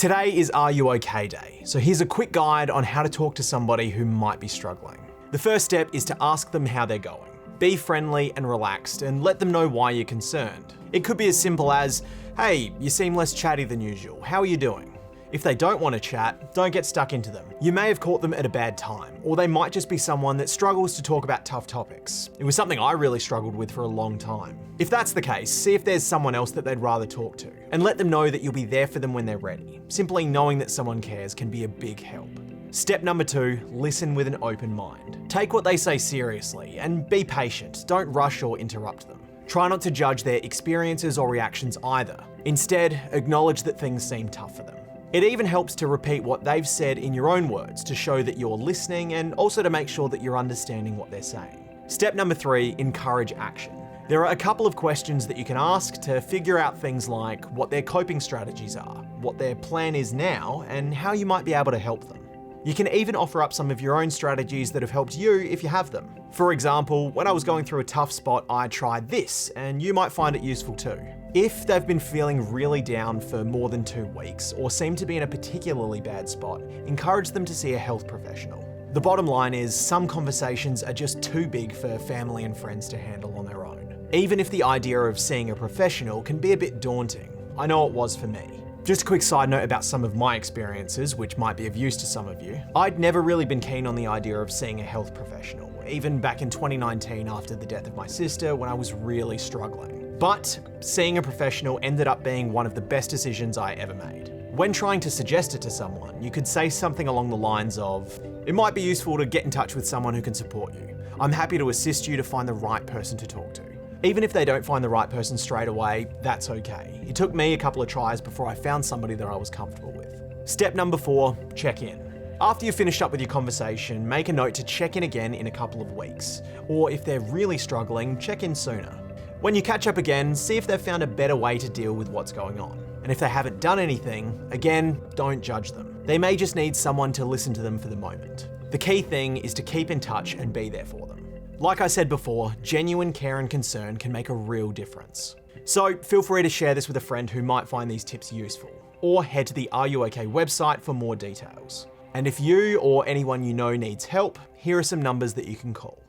Today is Are You OK Day, so here's a quick guide on how to talk to somebody who might be struggling. The first step is to ask them how they're going. Be friendly and relaxed and let them know why you're concerned. It could be as simple as, hey, you seem less chatty than usual, how are you doing? If they don't want to chat, don't get stuck into them. You may have caught them at a bad time, or they might just be someone that struggles to talk about tough topics. It was something I really struggled with for a long time. If that's the case, see if there's someone else that they'd rather talk to, and let them know that you'll be there for them when they're ready. Simply knowing that someone cares can be a big help. Step number 2, listen with an open mind. Take what they say seriously, and be patient. Don't rush or interrupt them. Try not to judge their experiences or reactions either. Instead, acknowledge that things seem tough for them. It even helps to repeat what they've said in your own words to show that you're listening and also to make sure that you're understanding what they're saying. Step number 3, encourage action. There are a couple of questions that you can ask to figure out things like what their coping strategies are, what their plan is now, and how you might be able to help them. You can even offer up some of your own strategies that have helped you if you have them. For example, when I was going through a tough spot, I tried this, and you might find it useful too. If they've been feeling really down for more than 2 weeks, or seem to be in a particularly bad spot, encourage them to see a health professional. The bottom line is, some conversations are just too big for family and friends to handle on their own. Even if the idea of seeing a professional can be a bit daunting. I know it was for me. Just a quick side note about some of my experiences, which might be of use to some of you. I'd never really been keen on the idea of seeing a health professional, even back in 2019 after the death of my sister when I was really struggling. But seeing a professional ended up being one of the best decisions I ever made. When trying to suggest it to someone, you could say something along the lines of, it might be useful to get in touch with someone who can support you. I'm happy to assist you to find the right person to talk to. Even if they don't find the right person straight away, that's okay. It took me a couple of tries before I found somebody that I was comfortable with. Step number 4, check in. After you've finished up with your conversation, make a note to check in again in a couple of weeks. Or if they're really struggling, check in sooner. When you catch up again, see if they've found a better way to deal with what's going on. And if they haven't done anything, again, don't judge them. They may just need someone to listen to them for the moment. The key thing is to keep in touch and be there for them. Like I said before, genuine care and concern can make a real difference. So feel free to share this with a friend who might find these tips useful, or head to the Are You OK website for more details. And if you or anyone you know needs help, here are some numbers that you can call.